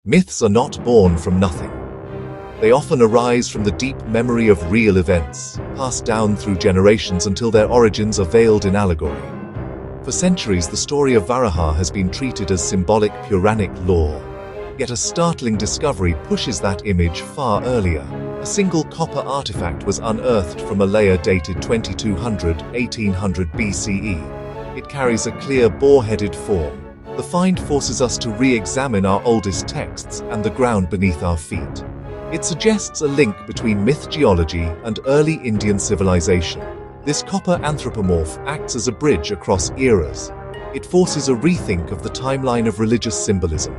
Myths are not born from nothing. They often arise from the deep memory of real events, passed down through generations until their origins are veiled in allegory. For centuries, the story of Varaha has been treated as symbolic Purāṇic lore. Yet a startling discovery pushes that image far earlier. A single copper artifact was unearthed from a layer dated 2200–1800 BCE. It carries a clear boar-headed form. The find forces us to re-examine our oldest texts and the ground beneath our feet. It suggests a link between myth geology and early Indian civilization. This copper anthropomorph acts as a bridge across eras. It forces a rethink of the timeline of religious symbolism.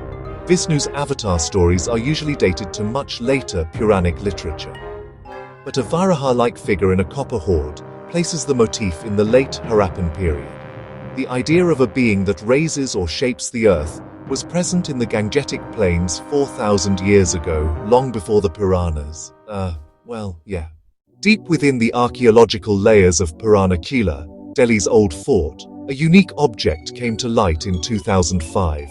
Vishnu's avatar stories are usually dated to much later Purāṇic literature. But a Varaha-like figure in a copper hoard places the motif in the late Harappan period. The idea of a being that raises or shapes the earth was present in the Gangetic Plains 4,000 years ago, long before the Puranas. Deep within the archaeological layers of Purāṇic, Delhi's old fort, a unique object came to light in 2005.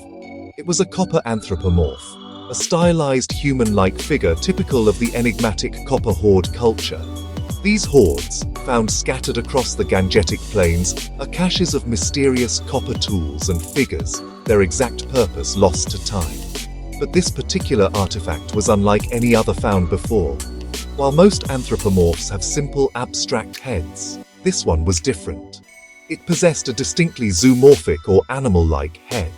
It was a copper anthropomorph, a stylized human-like figure typical of the enigmatic Copper Hoard culture. These hoards, found scattered across the Gangetic Plains, are caches of mysterious copper tools and figures, their exact purpose lost to time. But this particular artifact was unlike any other found before. While most anthropomorphs have simple, abstract heads, this one was different. It possessed a distinctly zoomorphic or animal-like head.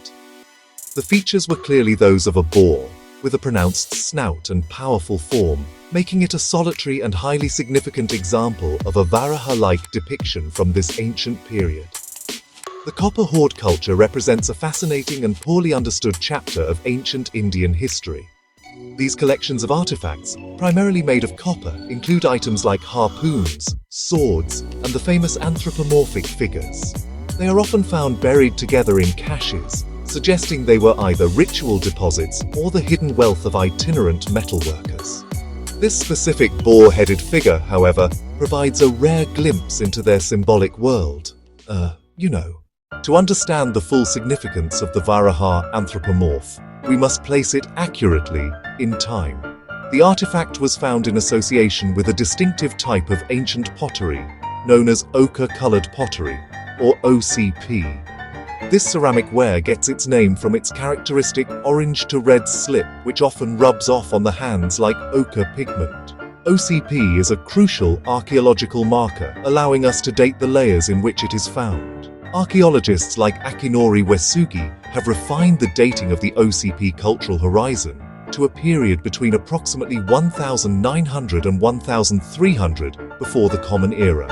The features were clearly those of a boar, with a pronounced snout and powerful form, making it a solitary and highly significant example of a Varaha-like depiction from this ancient period. The Copper Hoard culture represents a fascinating and poorly understood chapter of ancient Indian history. These collections of artifacts, primarily made of copper, include items like harpoons, swords, and the famous anthropomorphic figures. They are often found buried together in caches, suggesting they were either ritual deposits or the hidden wealth of itinerant metalworkers. This specific boar-headed figure, however, provides a rare glimpse into their symbolic world. To understand the full significance of the Varaha anthropomorph, we must place it accurately in time. The artifact was found in association with a distinctive type of ancient pottery, known as ochre-colored pottery, or OCP. This ceramic ware gets its name from its characteristic orange to red slip, which often rubs off on the hands like ochre pigment. OCP is a crucial archaeological marker, allowing us to date the layers in which it is found. Archaeologists like Akinori Wesugi have refined the dating of the OCP cultural horizon to a period between approximately 1900 and 1300 before the Common Era.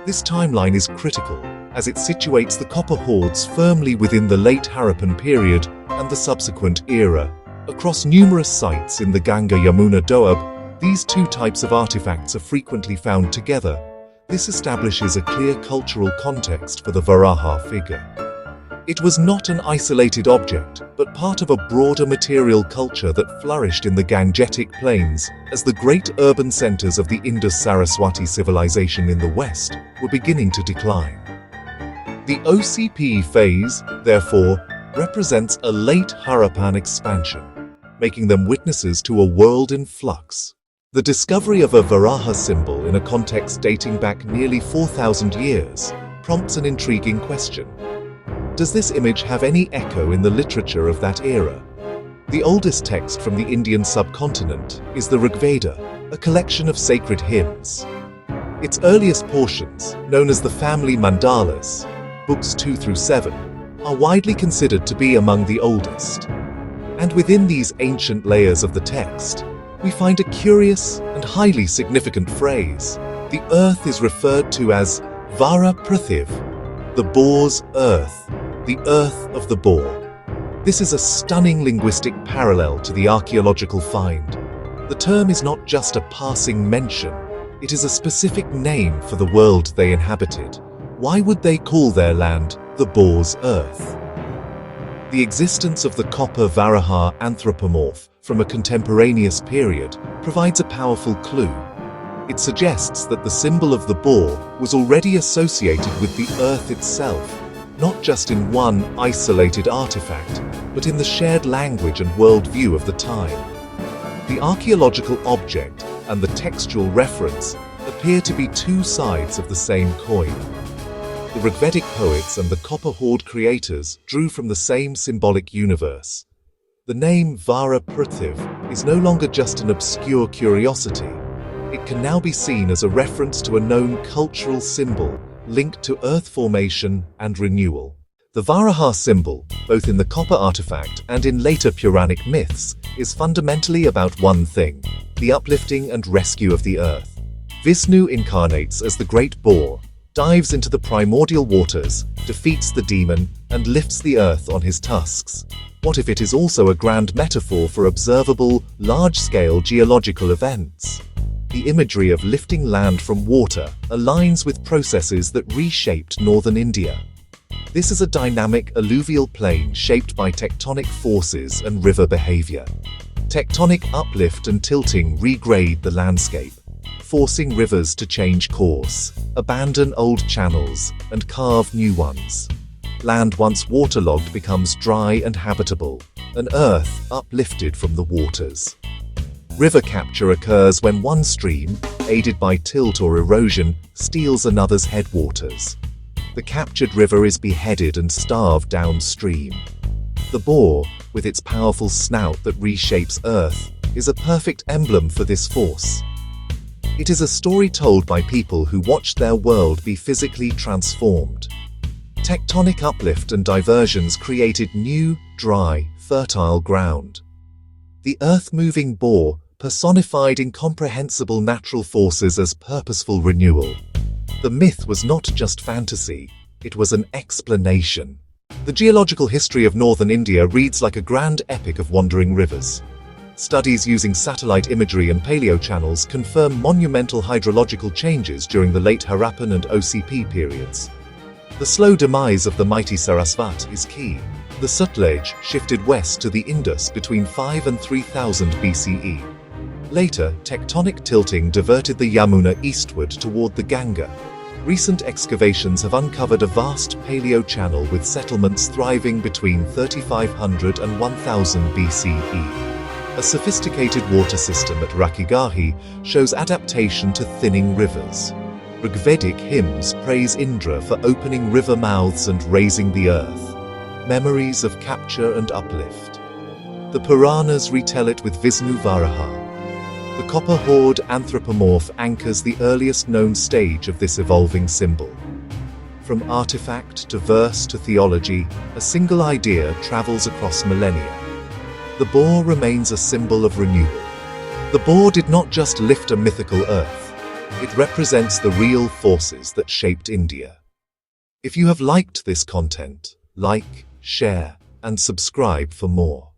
This timeline is critical, as it situates the copper hoards firmly within the late Harappan period and the subsequent era. Across numerous sites in the Ganga-Yamuna Doab, these two types of artifacts are frequently found together. This establishes a clear cultural context for the Varaha figure. It was not an isolated object, but part of a broader material culture that flourished in the Gangetic Plains as the great urban centers of the Indus-Sarasvatī civilization in the west were beginning to decline. The OCP phase, therefore, represents a late Harappan expansion, making them witnesses to a world in flux. The discovery of a Varaha symbol in a context dating back nearly 4,000 years prompts an intriguing question. Does this image have any echo in the literature of that era? The oldest text from the Indian subcontinent is the Ṛgveda, a collection of sacred hymns. Its earliest portions, known as the family mandalas, books 2 through 7, are widely considered to be among the oldest. And within these ancient layers of the text, we find a curious and highly significant phrase. The earth is referred to as Vara Pṛthivī, the boar's earth, the earth of the boar. This is a stunning linguistic parallel to the archaeological find. The term is not just a passing mention, it is a specific name for the world they inhabited. Why would they call their land the boar's earth? The existence of the copper Varaha anthropomorph from a contemporaneous period provides a powerful clue. It suggests that the symbol of the boar was already associated with the earth itself, not just in one isolated artifact, but in the shared language and worldview of the time. The archaeological object and the textual reference appear to be two sides of the same coin. The Ṛgvedic poets and the Copper Hoard creators drew from the same symbolic universe. The name Vara Pṛthivī is no longer just an obscure curiosity. It can now be seen as a reference to a known cultural symbol linked to earth formation and renewal. The Varāha symbol, both in the copper artifact and in later Purāṇic myths, is fundamentally about one thing: the uplifting and rescue of the earth. Vishnu incarnates as the great boar, dives into the primordial waters, defeats the demon, and lifts the earth on his tusks. What if it is also a grand metaphor for observable, large-scale geological events? The imagery of lifting land from water aligns with processes that reshaped northern India. This is a dynamic alluvial plain shaped by tectonic forces and river behavior. Tectonic uplift and tilting regrade the landscape, forcing rivers to change course, abandon old channels, and carve new ones. Land once waterlogged becomes dry and habitable, an earth uplifted from the waters. River capture occurs when one stream, aided by tilt or erosion, steals another's headwaters. The captured river is beheaded and starved downstream. The boar, with its powerful snout that reshapes Earth, is a perfect emblem for this force. It is a story told by people who watched their world be physically transformed. Tectonic uplift and diversions created new, dry, fertile ground. The earth-moving boar personified incomprehensible natural forces as purposeful renewal. The myth was not just fantasy, it was an explanation. The geological history of northern India reads like a grand epic of wandering rivers. Studies using satellite imagery and paleochannels confirm monumental hydrological changes during the late Harappan and OCP periods. The slow demise of the mighty Sarasvatī is key. The Sutlej shifted west to the Indus between 5 and 3000 BCE. Later, tectonic tilting diverted the Yamuna eastward toward the Ganga. Recent excavations have uncovered a vast paleochannel with settlements thriving between 3500 and 1000 BCE. A sophisticated water system at Rakhigarhi shows adaptation to thinning rivers. Ṛgvedic hymns praise Indra for opening river mouths and raising the earth. Memories of capture and uplift. The Puranas retell it with Vishnu Varaha. The Copper Hoard anthropomorph anchors the earliest known stage of this evolving symbol. From artifact to verse to theology, a single idea travels across millennia. The boar remains a symbol of renewal. The boar did not just lift a mythical earth, it represents the real forces that shaped India. If you have liked this content, like, share, and subscribe for more.